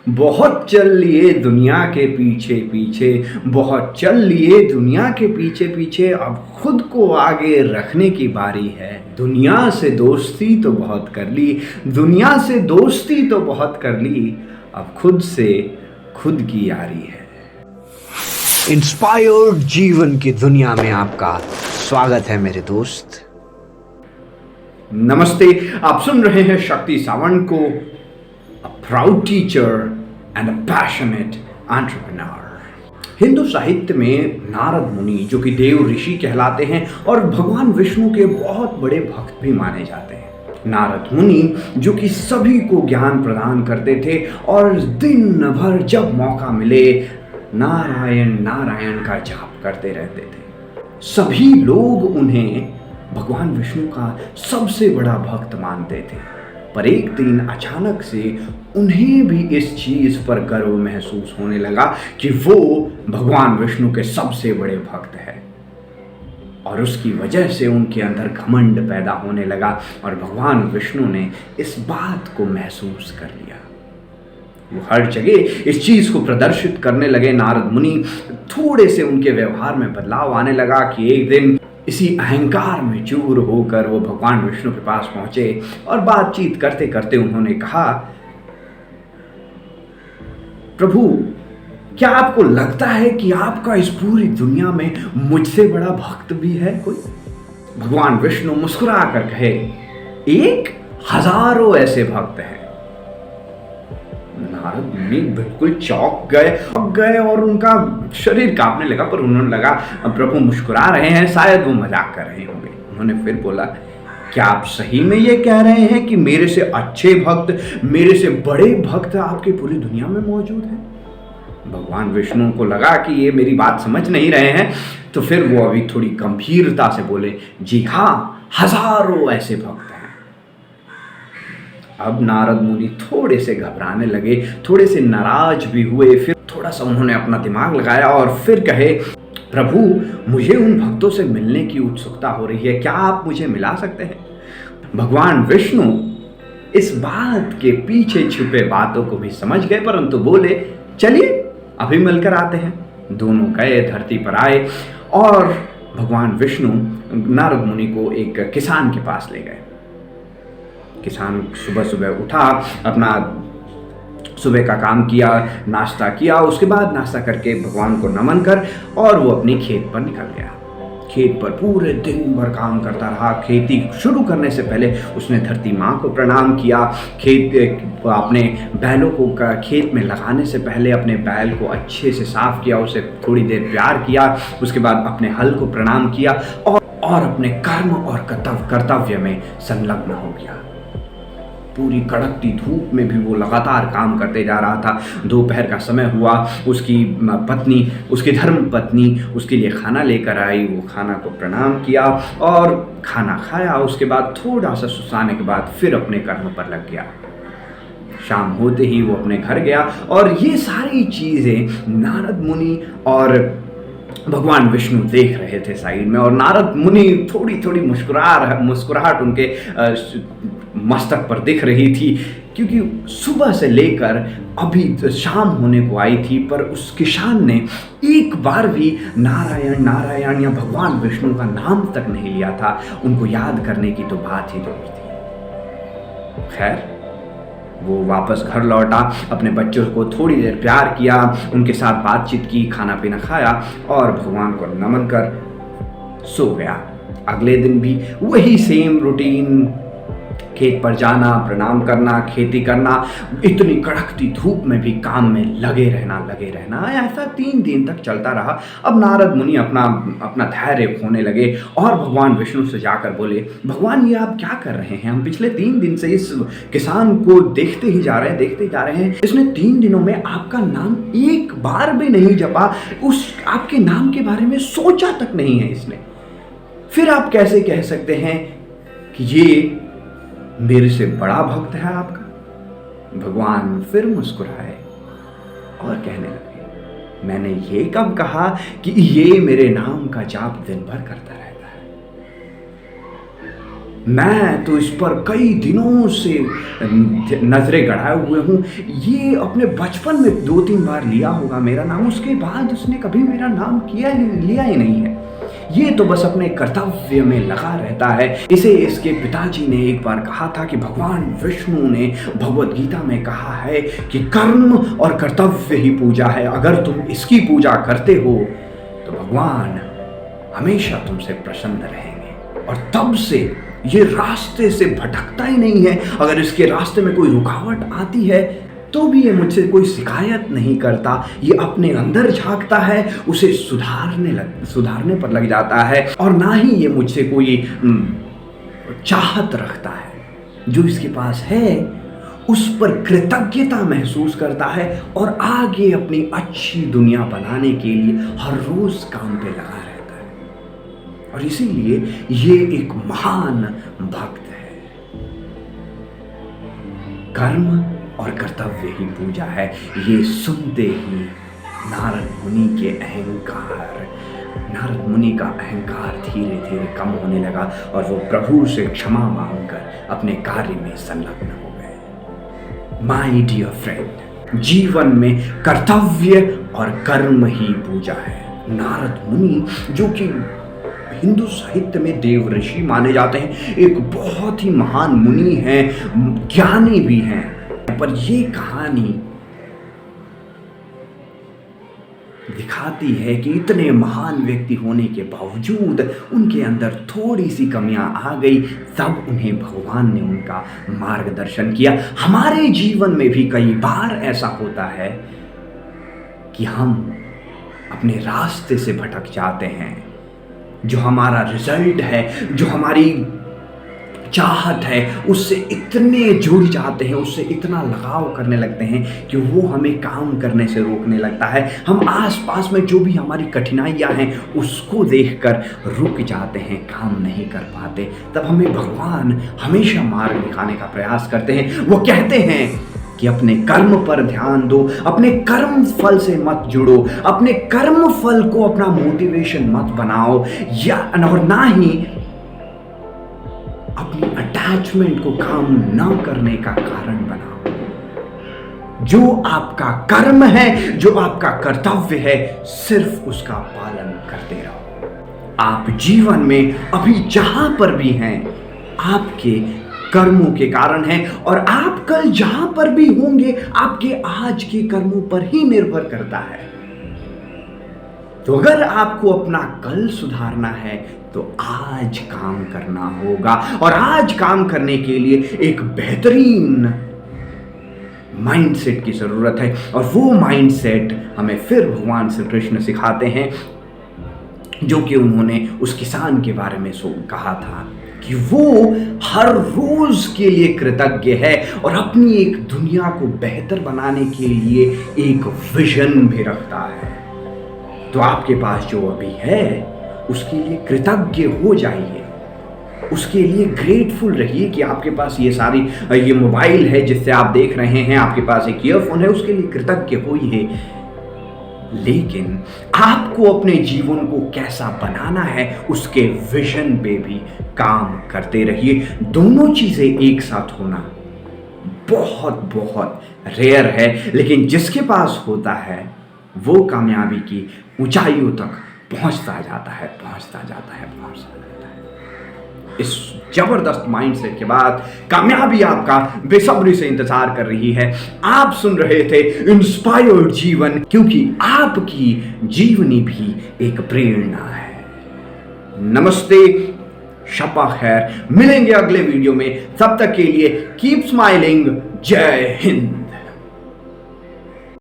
बहुत चल लिए दुनिया के पीछे पीछे, बहुत चल लिए दुनिया के पीछे पीछे, अब खुद को आगे रखने की बारी है। दुनिया से दोस्ती तो बहुत कर ली, दुनिया से दोस्ती तो बहुत कर ली, अब खुद से खुद की यारी है। इंस्पायर्ड जीवन की दुनिया में आपका स्वागत है मेरे दोस्त। नमस्ते, आप सुन रहे हैं शक्ति सावंत को, a proud teacher and a passionate entrepreneur। Hindu साहित्य में नारद मुनि, जो कि देव ऋषि कहलाते हैं और भगवान विष्णु के बहुत बड़े भक्त भी माने जाते हैं। नारद मुनि जो कि सभी को ज्ञान प्रदान करते थे और दिन भर जब मौका मिले नारायण नारायण का जाप करते रहते थे। सभी लोग उन्हें भगवान विष्णु का सबसे बड़ा भक्त मानते थे। पर एक दिन अचानक से उन्हें भी इस चीज पर गर्व महसूस होने लगा कि वो भगवान विष्णु के सबसे बड़े भक्त हैं, और उसकी वजह से उनके अंदर घमंड पैदा होने लगा और भगवान विष्णु ने इस बात को महसूस कर लिया। वो हर जगह इस चीज को प्रदर्शित करने लगे। नारद मुनि थोड़े से उनके व्यवहार में बदलाव आने लगा कि एक दिन इसी अहंकार में चूर होकर वो भगवान विष्णु के पास पहुंचे और बातचीत करते करते उन्होंने कहा, प्रभु, क्या आपको लगता है कि आपका इस पूरी दुनिया में मुझसे बड़ा भक्त भी है कोई? भगवान विष्णु मुस्कुरा कर कहे, एक हजारों ऐसे भक्त हैं। नारद मुनि बिल्कुल चौंक गए और उनका शरीर कांपने लगा, पर उन्होंने लगा प्रभु मुस्कुरा रहे हैं, शायद वो मजाक कर रहे होंगे। उन्होंने फिर बोला, क्या आप सही में ये कह रहे हैं कि मेरे से अच्छे भक्त, मेरे से बड़े भक्त आपकी पूरी दुनिया में मौजूद हैं? भगवान विष्णु को लगा कि ये मेरी बात समझ नहीं रहे हैं, तो फिर वो अभी थोड़ी गंभीरता से बोले, जी हाँ, हजारों ऐसे भक्त हैं। अब नारद मुनि थोड़े से घबराने लगे, थोड़े से नाराज भी हुए। फिर थोड़ा सा उन्होंने अपना दिमाग लगाया और फिर कहे, प्रभु, मुझे उन भक्तों से मिलने की उत्सुकता हो रही है, क्या आप मुझे मिला सकते हैं? भगवान विष्णु इस बात के पीछे छुपे बातों को भी समझ गए, परंतु बोले, चलिए अभी मिलकर आते हैं। दोनों गए, धरती पर आए और भगवान विष्णु नारद मुनि को एक किसान के पास ले गए। किसान सुबह सुबह उठा, अपना सुबह का काम किया, नाश्ता किया, उसके बाद नाश्ता करके भगवान को नमन कर और वो अपनी खेत पर निकल गया। खेत पर पूरे दिन भर काम करता रहा। खेती शुरू करने से पहले उसने धरती माँ को प्रणाम किया। अपने बैलों को खेत में लगाने से पहले अपने बैल को अच्छे से साफ किया, उसे थोड़ी देर प्यार किया, उसके बाद अपने हल को प्रणाम किया और अपने कर्म और कर्तव्य में संलग्न हो गया। पूरी कड़कती धूप में भी वो लगातार काम करते जा रहा था। दोपहर का समय हुआ, उसकी पत्नी, उसकी धर्म पत्नी उसके लिए खाना लेकर आई। वो खाना को प्रणाम किया और खाना खाया। उसके बाद थोड़ा सा सुस्ताने के बाद फिर अपने कर्म पर लग गया। शाम होते ही वो अपने घर गया और ये सारी चीज़ें नारद मुनि और भगवान विष्णु देख रहे थे साइड में। और नारद मुनि थोड़ी थोड़ी मुस्कुराहट उनके मस्तक पर दिख रही थी, क्योंकि सुबह से लेकर अभी शाम होने को आई थी, पर उस किसान ने एक बार भी नारायण नारायण या भगवान विष्णु का नाम तक नहीं लिया था। उनको याद करने की तो बात ही दूर थी। खैर, वो वापस घर लौटा, अपने बच्चों को थोड़ी देर प्यार किया, उनके साथ बातचीत की, खाना पीना खाया और भगवान को नमन कर सो गया। अगले दिन भी वही सेम रूटीन, खेत पर जाना, प्रणाम करना, खेती करना, इतनी कड़कती धूप में भी काम में लगे रहना। ऐसा 3 दिन तक चलता रहा। अब नारद मुनि अपना धैर्य खोने लगे और भगवान विष्णु से जाकर बोले, भगवान, ये आप क्या कर रहे हैं? हम पिछले 3 दिन से इस किसान को देखते ही जा रहे हैं। इसने 3 दिनों में आपका नाम एक बार भी नहीं जपा, आपके नाम के बारे में सोचा तक नहीं है इसने। फिर आप कैसे कह सकते हैं कि ये मेरे से बड़ा भक्त है आपका? भगवान फिर मुस्कुराए और कहने लगे, मैंने ये कब कहा कि ये मेरे नाम का जाप दिन भर करता रहता है? मैं तो इस पर कई दिनों से नजरें गड़ाए हुए हूँ। ये अपने बचपन में 2-3 बार लिया होगा मेरा नाम, उसके बाद उसने कभी मेरा नाम लिया ही नहीं है। ये तो बस अपने कर्तव्य में लगा रहता है। इसे इसके पिताजी ने एक बार कहा था कि भगवान विष्णु ने भगवत गीता में कहा है कि कर्म और कर्तव्य ही पूजा है। अगर तुम इसकी पूजा करते हो तो भगवान हमेशा तुमसे प्रसन्न रहेंगे। और तब से ये रास्ते से भटकता ही नहीं है। अगर इसके रास्ते में कोई रुकावट आती है तो भी ये मुझसे कोई शिकायत नहीं करता। ये अपने अंदर झांकता है, उसे सुधारने पर लग जाता है, और ना ही ये मुझसे कोई चाहत रखता है। जो इसके पास है उस पर कृतज्ञता महसूस करता है और आगे अपनी अच्छी दुनिया बनाने के लिए हर रोज काम पे लगा रहता है। और इसीलिए ये एक महान भक्त है। कर्म और कर्तव्य ही पूजा है। ये सुनते ही नारद मुनि का अहंकार धीरे धीरे कम होने लगा और वो प्रभु से क्षमा मांगकर अपने कार्य में संलग्न हो गए। माय डियर फ्रेंड, जीवन में कर्तव्य और कर्म ही पूजा है। नारद मुनि, जो कि हिंदू साहित्य में देव ऋषि माने जाते हैं, एक बहुत ही महान मुनि हैं, ज्ञानी भी हैं, पर ये कहानी दिखाती है कि इतने महान व्यक्ति होने के बावजूद उनके अंदर थोड़ी सी कमियां आ गई। तब उन्हें भगवान ने उनका मार्गदर्शन किया। हमारे जीवन में भी कई बार ऐसा होता है कि हम अपने रास्ते से भटक जाते हैं। जो हमारा रिजल्ट है, जो हमारी चाहत है, उससे इतने जुड़ जाते हैं, उससे इतना लगाव करने लगते हैं कि वो हमें काम करने से रोकने लगता है। हम आसपास में जो भी हमारी कठिनाइयां हैं उसको देखकर रुक जाते हैं, काम नहीं कर पाते। तब हमें भगवान हमेशा मार्ग दिखाने का प्रयास करते हैं। वो कहते हैं कि अपने कर्म पर ध्यान दो, अपने कर्म फल से मत जुड़ो, अपने कर्म फल को अपना मोटिवेशन मत बनाओ, और ना ही अपनी अटैचमेंट को काम ना करने का कारण बनाओ। जो आपका कर्म है, जो आपका कर्तव्य है, सिर्फ उसका पालन करते रहो। आप जीवन में अभी जहां पर भी हैं, आपके कर्मों के कारण है, और आप कल जहां पर भी होंगे आपके आज के कर्मों पर ही निर्भर करता है। तो अगर आपको अपना कल सुधारना है तो आज काम करना होगा, और आज काम करने के लिए एक बेहतरीन माइंडसेट की जरूरत है। और वो माइंडसेट हमें फिर भगवान श्री कृष्ण सिखाते हैं, जो कि उन्होंने उस किसान के बारे में कहा था कि वो हर रोज के लिए कृतज्ञ है और अपनी एक दुनिया को बेहतर बनाने के लिए एक विजन भी रखता है। तो आपके पास जो अभी है उसके लिए कृतज्ञ हो जाइए, उसके लिए ग्रेटफुल रहिए कि आपके पास ये मोबाइल है जिससे आप देख रहे हैं, आपके पास एक ईयरफोन है, उसके लिए कृतज्ञ होइए। लेकिन आपको अपने जीवन को कैसा बनाना है उसके विजन पे भी काम करते रहिए। दोनों चीजें एक साथ होना बहुत बहुत रेयर है, लेकिन जिसके पास होता है वो कामयाबी की ऊंचाइयों तक पहुंचता जाता है। इस जबरदस्त माइंडसेट के बाद कामयाबी आपका बेसब्री से इंतजार कर रही है। आप सुन रहे थे इंस्पायर्ड जीवन, क्योंकि आपकी जीवनी भी एक प्रेरणा है। नमस्ते, शपा खैर, मिलेंगे अगले वीडियो में। तब तक के लिए कीप स्माइलिंग। जय हिंद।